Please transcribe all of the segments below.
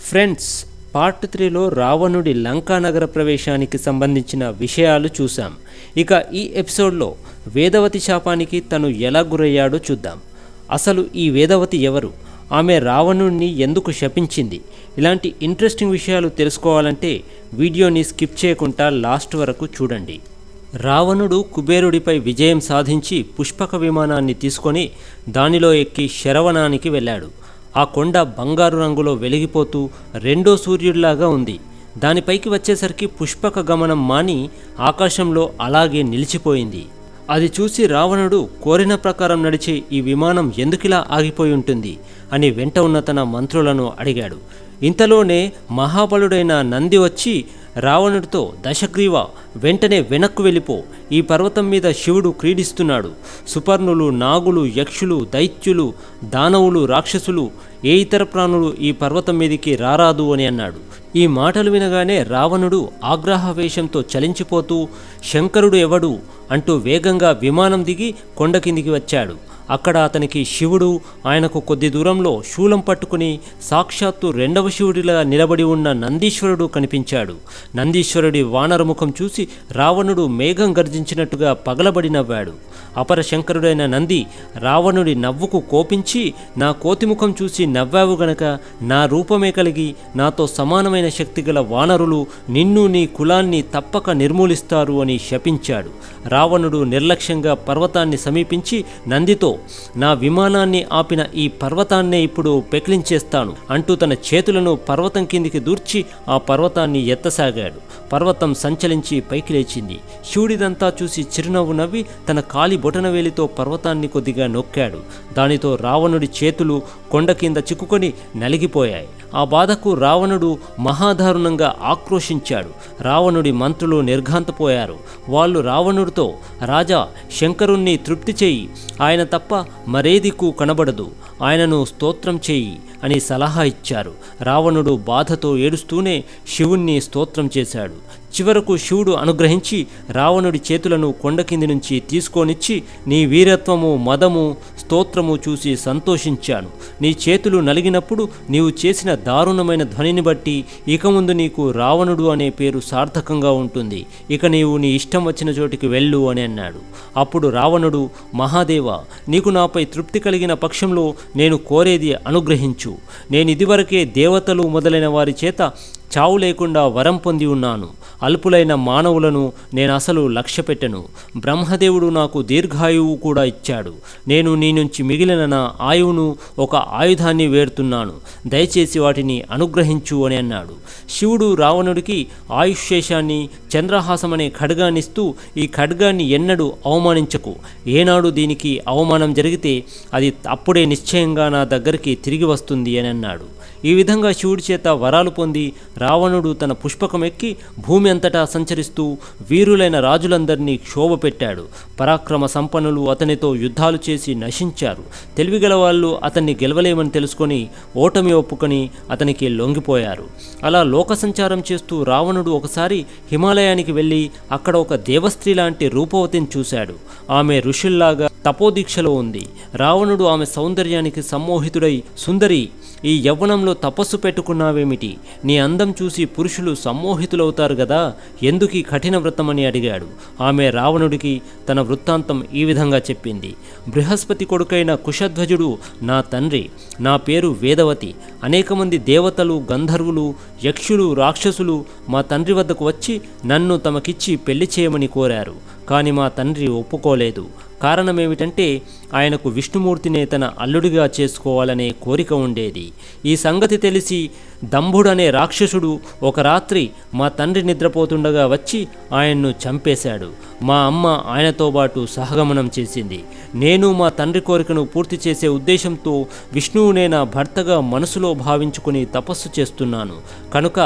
Friends, part 3లో రావణుడి లంకా నగర ప్రవేశానికి సంబంధించిన విషయాలు చూసాం. ఇక ఈ ఎపిసోడ్లో వేదవతి శాపానికి తను ఎలా గురయ్యాడో చూద్దాం. అసలు ఈ వేదవతి ఎవరు? ఆమె రావణుడిని ఎందుకు శపించింది? ఇలాంటి ఇంట్రెస్టింగ్ విషయాలు తెలుసుకోవాలంటే వీడియోని స్కిప్ చేయకుండా లాస్ట్ వరకు చూడండి. రావణుడు కుబేరుడిపై విజయం సాధించి పుష్పక విమానాన్ని తీసుకొని దానిలో ఎక్కి శరవణానికి వెళ్ళాడు. ఆ కొండ బంగారు రంగులో వెలిగిపోతూ రెండో సూర్యుడిలాగా ఉంది. దానిపైకి వచ్చేసరికి పుష్పక గమనం మాని ఆకాశంలో అలాగే నిలిచిపోయింది. అది చూసి రావణుడు కోరిన ప్రకారం నడిచే ఈ విమానం ఎందుకిలా ఆగిపోయి ఉంటుంది అని వెంట ఉన్న తన మంత్రులను అడిగాడు. ఇంతలోనే మహాబలుడైన నంది వచ్చి రావణుడితో, దశగ్రీవ, వెంటనే వెనక్కు వెళ్ళిపో. ఈ పర్వతం మీద శివుడు క్రీడిస్తున్నాడు. సుపర్ణులు, నాగులు, యక్షులు, దైత్యులు, దానవులు, రాక్షసులు, ఏ ఇతర ప్రాణులు ఈ పర్వతం మీదికి రారాదు అని అన్నాడు. ఈ మాటలు వినగానే రావణుడు ఆగ్రహవేశంతో చలించిపోతూ, శంకరుడు ఎవడు అంటూ వేగంగా విమానం దిగి కొండ కిందికి వచ్చాడు. అక్కడ అతనికి శివుడు, ఆయనకు కొద్ది దూరంలో శూలం పట్టుకుని సాక్షాత్తు రెండవ శివుడిలా నిలబడి ఉన్న నందీశ్వరుడు కనిపించాడు. నందీశ్వరుడి వానరముఖం చూసి రావణుడు మేఘం గర్జించినట్టుగా పగలబడి నవ్వాడు. అపర శంకరుడైన నంది రావణుడి నవ్వుకు కోపించి, నా కోతిముఖం చూసి నవ్వావు గనక నా రూపమే కలిగి నాతో సమానమైన శక్తి గల వానరులు నిన్ను, నీ కులాన్ని తప్పక నిర్మూలిస్తారు అని శపించాడు. రావణుడు నిర్లక్ష్యంగా పర్వతాన్ని సమీపించి నందితో, నా విమానాన్ని ఆపిన ఈ పర్వతాన్నే ఇప్పుడు పెకిలించేస్తాను అంటూ తన చేతులను పర్వతం కిందికి దూర్చి ఆ పర్వతాన్ని ఎత్తసాగాడు. పర్వతం సంచలించి పైకి లేచింది. శివుడిదంతా చూసి చిరునవ్వు నవ్వి తన కాలి బొటనవేలితో పర్వతాన్ని కొద్దిగా నొక్కాడు. దానితో రావణుడి చేతులు కొండ కింద చిక్కుకొని నలిగిపోయాయి. ఆ బాధకు రావణుడు మహాదారుణంగా ఆక్రోశించాడు. రావణుడి మంత్రులు నిర్ఘాంతపోయారు. వాళ్ళు రావణుడితో, రాజా, శంకరుణ్ణి తృప్తి చేయి, ఆయన తప్ప మరేదికు కనబడదు, ఆయనను స్తోత్రం చేయి అని సలహా ఇచ్చారు. రావణుడు బాధతో ఏడుస్తూనే శివుణ్ణి స్తోత్రం చేశాడు. చివరకు శివుడు అనుగ్రహించి రావణుడి చేతులను కొండ కింది నుంచి తీసుకొనిచ్చి, నీ వీరత్వము, మదము, స్తోత్రము చూసి సంతోషించాను. నీ చేతులు నలిగినప్పుడు నీవు చేసిన దారుణమైన ధ్వనిని బట్టి ఇక ముందు నీకు రావణుడు అనే పేరు సార్థకంగా ఉంటుంది. ఇక నీవు నీ ఇష్టం వచ్చిన చోటికి వెళ్ళు అని అన్నాడు. అప్పుడు రావణుడు, మహాదేవ, నీకు నాపై తృప్తి కలిగిన పక్షంలో నేను కోరేది అనుగ్రహించు. నేను ఇదివరకే దేవతలు మొదలైన వారి చేత చావు లేకుండా వరం పొంది ఉన్నాను. అల్పులైన మానవులను నేను అసలు లక్ష్య పెట్టను. బ్రహ్మదేవుడు నాకు దీర్ఘాయువు కూడా ఇచ్చాడు. నేను నీ నుంచి మిగిలిన నా ఆయువును ఒక ఆయుధాన్ని వేడుతున్నాను. దయచేసి వాటిని అనుగ్రహించు అని అన్నాడు. శివుడు రావణుడికి ఆయుష్శేషాన్ని, చంద్రహాసమనే ఖడ్గాన్నిస్తూ, ఈ ఖడ్గాన్ని ఎన్నడూ అవమానించకు. ఏనాడు దీనికి అవమానం జరిగితే అది అప్పుడే నిశ్చయంగా నా దగ్గరికి తిరిగి వస్తుంది అని అన్నాడు. ఈ విధంగా శివుడి చేత వరాలు పొంది రావణుడు తన పుష్పకం ఎక్కి భూమి అంతటా సంచరిస్తూ వీరులైన రాజులందరినీ క్షోభ పెట్టాడు. పరాక్రమ సంపన్నులు అతనితో యుద్ధాలు చేసి నశించారు. తెలివిగల వాళ్ళు అతన్ని గెలవలేమని తెలుసుకొని ఓటమి ఒప్పుకొని అతనికి లొంగిపోయారు. అలా లోక సంచారం చేస్తూ రావణుడు ఒకసారి హిమాలయానికి వెళ్ళి అక్కడ ఒక దేవస్త్రీ లాంటి రూపవతిని చూశాడు. ఆమె ఋషుల్లాగా తపోదీక్షలో ఉంది. రావణుడు ఆమె సౌందర్యానికి సమ్మోహితుడై, సుందరి, ఈ యవ్వనంలో తపస్సు పెట్టుకున్నావేమిటి? నీ అందం చూసి పురుషులు సమ్మోహితులవుతారు గదా, ఎందుకీ కఠిన వ్రతమని అడిగాడు. ఆమె రావణుడికి తన వృత్తాంతం ఈ విధంగా చెప్పింది. బృహస్పతి కొడుకైన కుశధ్వజుడు నా తండ్రి. నా పేరు వేదవతి. అనేక మంది దేవతలు, గంధర్వులు, యక్షులు, రాక్షసులు మా తండ్రి వద్దకు వచ్చి నన్ను తమకిచ్చి పెళ్లి చేయమని కోరారు. కానీ మా తండ్రి ఒప్పుకోలేదు. కారణమేమిటంటే ఆయనకు విష్ణుమూర్తినే తన అల్లుడిగా చేసుకోవాలనే కోరిక ఉండేది. ఈ సంగతి తెలిసి దంభుడనే రాక్షసుడు ఒక రాత్రి మా తండ్రి నిద్రపోతుండగా వచ్చి ఆయన్ను చంపేశాడు. మా అమ్మ ఆయనతో పాటు సహగమనం చేసింది. నేను మా తండ్రి కోరికను పూర్తి చేసే ఉద్దేశంతో విష్ణువునే నా భర్తగా మనసులో భావించుకుని తపస్సు చేస్తున్నాను. కనుక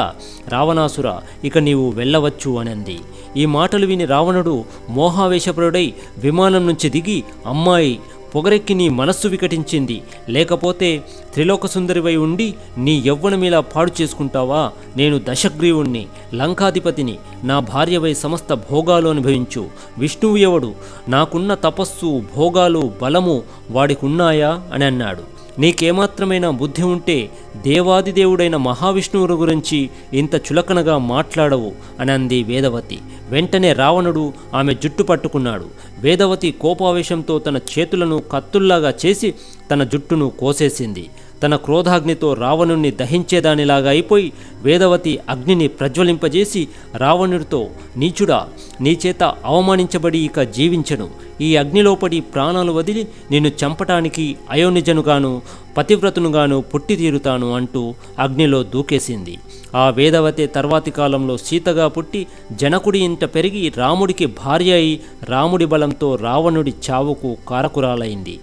రావణాసుర, ఇక నీవు వెళ్ళవచ్చు అనంది. ఈ మాటలు విని రావణుడు మోహావేశపరుడై విమానం నుంచి దిగి, అమ్మాయి, పొగరెక్కి నీ మనస్సు వికటించింది, లేకపోతే త్రిలోక సుందరివై ఉండి నీ యవ్వనమిలా పాడు చేసుకుంటావా? నేను దశగ్రీవుణ్ణి, లంకాధిపతిని. నా భార్యవై సమస్త భోగాలు అనుభవించు. విష్ణువు ఎవడు? నాకున్న తపస్సు, భోగాలు, బలము వాడికున్నాయా అని అన్నాడు. నీకేమాత్రమైనా బుద్ధి ఉంటే దేవాదిదేవుడైన మహావిష్ణువుని గురించి ఇంత చులకనగా మాట్లాడవు అని అంది వేదవతి. వెంటనే రావణుడు ఆమె జుట్టు పట్టుకున్నాడు. వేదవతి కోపావేశంతో తన చేతులను కత్తుల్లాగా చేసి తన జుట్టును కోసేసింది. తన క్రోధాగ్నితో రావణుణ్ణి దహించేదానిలాగా అయిపోయి వేదవతి అగ్నిని ప్రజ్వలింపజేసి రావణుడితో, నీచుడా, నీ చేత అవమానించబడి ఇక జీవించను. ఈ అగ్నిలోపడి ప్రాణాలు వదిలి నిన్ను చంపటానికి అయోనిజనుగాను పతివ్రతునుగాను పుట్టి తీరుతాను అంటూ అగ్నిలో దూకేసింది. ఆ వేదవతి తర్వాతి కాలంలో సీతగా పుట్టి జనకుడి ఇంట పెరిగి రాముడికి భార్య అయి రాముడి బలంతో రావణుడి చావుకు కారకురాలైంది.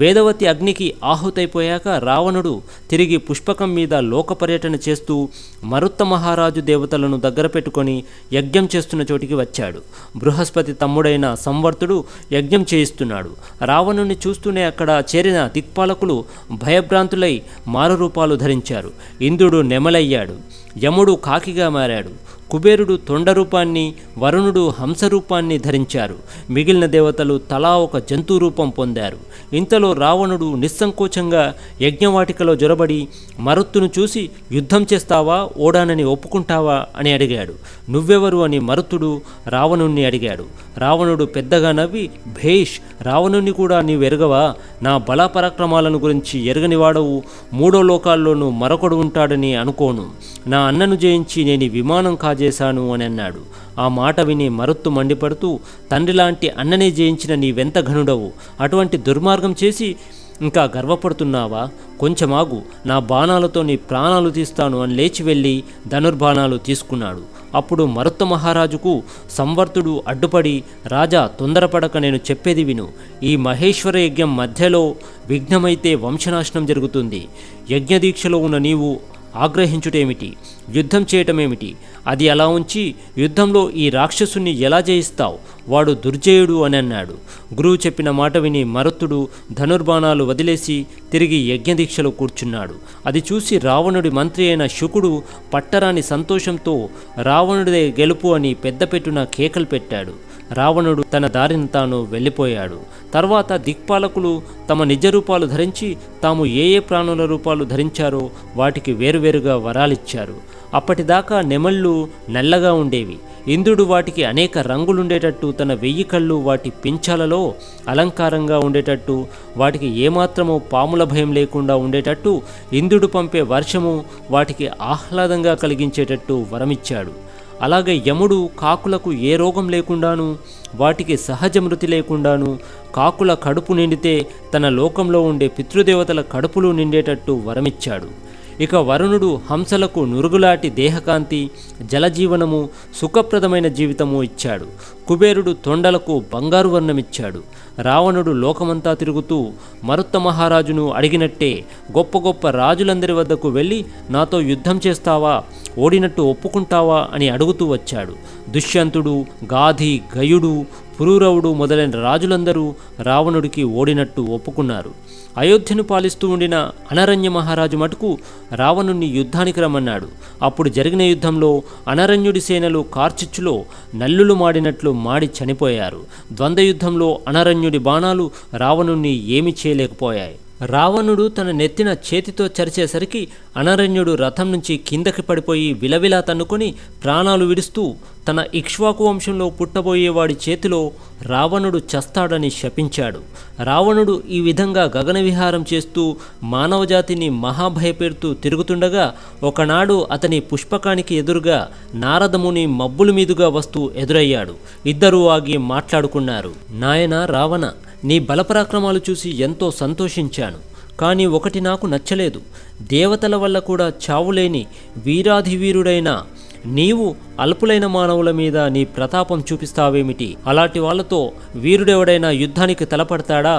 వేదవతి అగ్నికి ఆహుతైపోయాక రావణుడు తిరిగి పుష్పకం మీద లోక పర్యటన చేస్తూ మరుత్త మహారాజు దేవతలను దగ్గర పెట్టుకొని యజ్ఞం చేస్తున్న చోటికి వచ్చాడు. బృహస్పతి తమ్ముడైన సంవర్తుడు యజ్ఞం చేయిస్తున్నాడు. రావణుని చూస్తూనే అక్కడ చేరిన దిక్పాలకులు భయభ్రాంతులై మారురూపాలు ధరించారు. ఇంద్రుడు నెమలయ్యాడు, యముడు కాకిగా మారాడు, కుబేరుడు తొండరూపాన్ని, వరుణుడు హంసరూపాన్ని ధరించారు. మిగిలిన దేవతలు తలా ఒక జంతు రూపం పొందారు. ఇంతలో రావణుడు నిస్సంకోచంగా యజ్ఞవాటికలో జొరబడి మరుత్తును చూసి, యుద్ధం చేస్తావా, ఓడానని ఒప్పుకుంటావా అని అడిగాడు. నువ్వెవరు అని మరుత్తుడు రావణుణ్ణి అడిగాడు. రావణుడు పెద్దగా నవ్వి, భేష్, రావణుణ్ణి కూడా నీవెరగవా? నా బలపరాక్రమాలను గురించి ఎరగనివాడవు. 3 లోకాల్లోనూ మరొకడు ఉంటాడని అనుకోను. నా అన్నను జయించి నేను విమానం కాజేశాను అని అన్నాడు. ఆ మాట విని మరుత్తు మండిపడుతూ, తండ్రిలాంటి అన్ననే జయించిన నీవెంత ఘనుడవు, అటువంటి దుర్మార్గం చేసి ఇంకా గర్వపడుతున్నావా? కొంచెమాగు, నా బాణాలతో నీ ప్రాణాలు తీస్తాను అని లేచి వెళ్ళి ధనుర్బాణాలు తీసుకున్నాడు. అప్పుడు మరుత్త మహారాజుకు సంవర్తుడు అడ్డుపడి, రాజా, తొందరపడక, నేను చెప్పేది విను. ఈ మహేశ్వర యజ్ఞం మధ్యలో విఘ్నమైతే వంశనాశనం జరుగుతుంది. యజ్ఞదీక్షలో ఉన్న నీవు ఆగ్రహించుటేమిటి? యుద్ధం చేయటమేమిటి? అది అలా ఉంచి యుద్ధంలో ఈ రాక్షసుని ఎలా జయిస్తావు? వాడు దుర్జయుడు అని అన్నాడు. గురువు చెప్పిన మాట విని మరుత్తుడు ధనుర్బాణాలు వదిలేసి తిరిగి యజ్ఞదీక్షలో కూర్చున్నాడు. అది చూసి రావణుడి మంత్రి అయిన శుకుడు పట్టరాని సంతోషంతో రావణుడిదే గెలుపు అని పెద్దపెట్టున కేకలు పెట్టాడు. రావణుడు తన దారిన తాను వెళ్ళిపోయాడు. తర్వాత దిక్పాలకులు తమ నిజ రూపాలు ధరించి తాము ఏ ప్రాణుల రూపాలు ధరించారో వాటికి వేరువేరుగా వరాలిచ్చారు. అప్పటిదాకా నెమళ్ళు నల్లగా ఉండేవి. ఇంద్రుడు వాటికి అనేక రంగులుండేటట్టు, తన 1000 కళ్ళు వాటి పింఛాలలో అలంకారంగా ఉండేటట్టు, వాటికి ఏమాత్రమూ పాముల భయం లేకుండా ఉండేటట్టు, ఇంద్రుడు పంపే వర్షము వాటికి ఆహ్లాదంగా కలిగించేటట్టు వరమిచ్చాడు. అలాగే యముడు కాకులకు ఏ రోగం లేకుండాను, వాటికి సహజ మృతి లేకుండాను, కాకుల కడుపు నిండితే తన లోకంలో ఉండే పితృదేవతల కడుపులు నిండేటట్టు వరమిచ్చాడు. ఇక వరుణుడు హంసలకు నురుగులాటి దేహకాంతి, జలజీవనము, సుఖప్రదమైన జీవితము ఇచ్చాడు. కుబేరుడు తొండలకు బంగారు వర్ణమిచ్చాడు. రావణుడు లోకమంతా తిరుగుతూ మరుత్త మహారాజును అడిగినట్టే గొప్ప గొప్ప రాజులందరి వద్దకు వెళ్ళి, నాతో యుద్ధం చేస్తావా, ఓడినట్టు ఒప్పుకుంటావా అని అడుగుతూ వచ్చాడు. దుష్యంతుడు, గాధి, గయుడు, పురూరవుడు మొదలైన రాజులందరూ రావణుడికి ఓడినట్టు ఒప్పుకున్నారు. అయోధ్యను పాలిస్తూ ఉండిన అనరణ్య మహారాజు మటుకు రావణుణ్ణి యుద్ధానికి రమ్మన్నాడు. అప్పుడు జరిగిన యుద్ధంలో అనరణ్యుడి సేనలు కార్చిచ్చులో నల్లులు మాడినట్లు మాడి చనిపోయారు. ద్వంద్వయుద్ధంలో అనరణ్యుడి బాణాలు రావణుణ్ణి ఏమీ చేయలేకపోయాయి. రావణుడు తన నెత్తిన చేతితో చరిచేసరికి అనరణ్యుడు రథం నుంచి కిందకి పడిపోయి విలవిలా తన్నుకొని ప్రాణాలు విడుస్తూ తన ఇక్ష్వాకు వంశంలో పుట్టబోయేవాడి చేతిలో రావణుడు చస్తాడని శపించాడు. రావణుడు ఈ విధంగా గగనవిహారం చేస్తూ మానవజాతిని మహాభయపెడుతూ తిరుగుతుండగా ఒకనాడు అతని పుష్పకానికి ఎదురుగా నారదముని మబ్బుల మీదుగా వస్తూ ఎదురయ్యాడు. ఇద్దరూ ఆగి మాట్లాడుకున్నారు. నాయనా రావణ, నీ బలపరాక్రమాలు చూసి ఎంతో సంతోషించాను. కానీ ఒకటి నాకు నచ్చలేదు. దేవతల వల్ల కూడా చావులేని వీరాధివీరుడైన నీవు అల్పులైన మానవుల మీద నీ ప్రతాపం చూపిస్తావేమిటి? అలాంటి వాళ్లతో వీరుడెవడైనా యుద్ధానికి తలపడతాడా?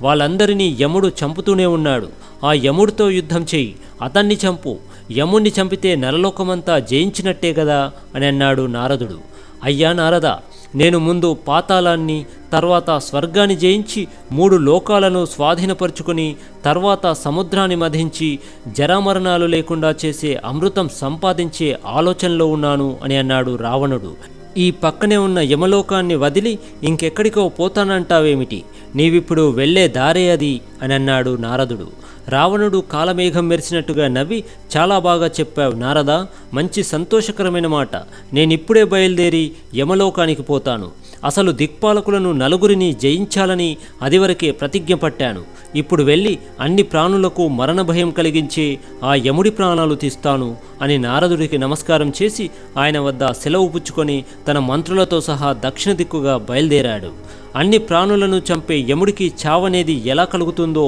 వాళ్ళందరినీ యముడు చంపుతూనే ఉన్నాడు. ఆ యముడితో యుద్ధం చెయ్యి, అతన్ని చంపు. యముణ్ణి చంపితే నరలోకమంతా జయించినట్టే కదా అని అన్నాడు నారదుడు. అయ్యా నారద, నేను ముందు పాతాళాన్ని, తర్వాత స్వర్గాన్ని జయించి 3 లోకాలను స్వాధీనపరుచుకొని తర్వాత సముద్రాన్ని మధించి జరామరణాలు లేకుండా చేసే అమృతం సంపాదించే ఆలోచనలో ఉన్నాను అని అన్నాడు రావణుడు. ఈ పక్కనే ఉన్న యమలోకాన్ని వదిలి ఇంకెక్కడికో పోతానంటావేమిటి? నీవిప్పుడు వెళ్లే దారే అది అని అన్నాడు నారదుడు. రావణుడు కాలమేఘం మెరిసినట్టుగా నవ్వి, చాలా బాగా చెప్పావు నారదా, మంచి సంతోషకరమైన మాట. నేనిప్పుడే బయలుదేరి యమలోకానికి పోతాను. అసలు దిక్పాలకులను నలుగురిని జయించాలని అదివరకే ప్రతిజ్ఞ పట్టాను. ఇప్పుడు వెళ్ళి అన్ని ప్రాణులకు మరణ భయం కలిగించే ఆ యముడి ప్రాణాలు తీస్తాను అని నారదుడికి నమస్కారం చేసి ఆయన వద్ద సెలవు పుచ్చుకొని తన మంత్రులతో సహా దక్షిణ దిక్కుగా బయలుదేరాడు. అన్ని ప్రాణులను చంపే యముడికి చావనేది ఎలా కలుగుతుందో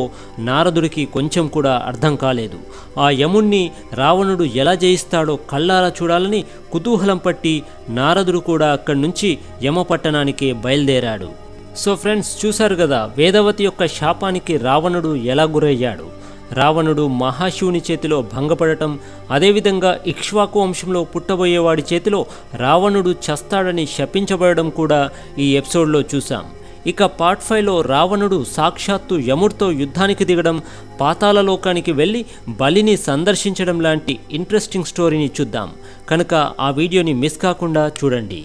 నారదుడికి కొంచెం కూడా అర్థం కాలేదు. ఆ యముణ్ణి రావణుడు ఎలా జయిస్తాడో కళ్ళారా చూడాలని కుతూహలం పట్టి నారదుడు కూడా అక్కడి నుంచి యమపట్టణానికి బయలుదేరాడు. సో ఫ్రెండ్స్, చూశారు కదా వేదవతి యొక్క శాపానికి రావణుడు ఎలా గురయ్యాడు. రావణుడు మహాశివుని చేతిలో భంగపడటం, అదేవిధంగా ఇక్ష్వాకు వంశంలో పుట్టబోయేవాడి చేతిలో రావణుడు చస్తాడని శపించబడడం కూడా ఈ ఎపిసోడ్లో చూసాం. ఇక పార్ట్ 5లో రావణుడు సాక్షాత్తు యముడితో యుద్ధానికి దిగడం, పాతాళలోకానికి వెళ్ళి బలిని సందర్శించడం లాంటి ఇంట్రెస్టింగ్ స్టోరీని చూద్దాం. కనుక ఆ వీడియోని మిస్ కాకుండా చూడండి.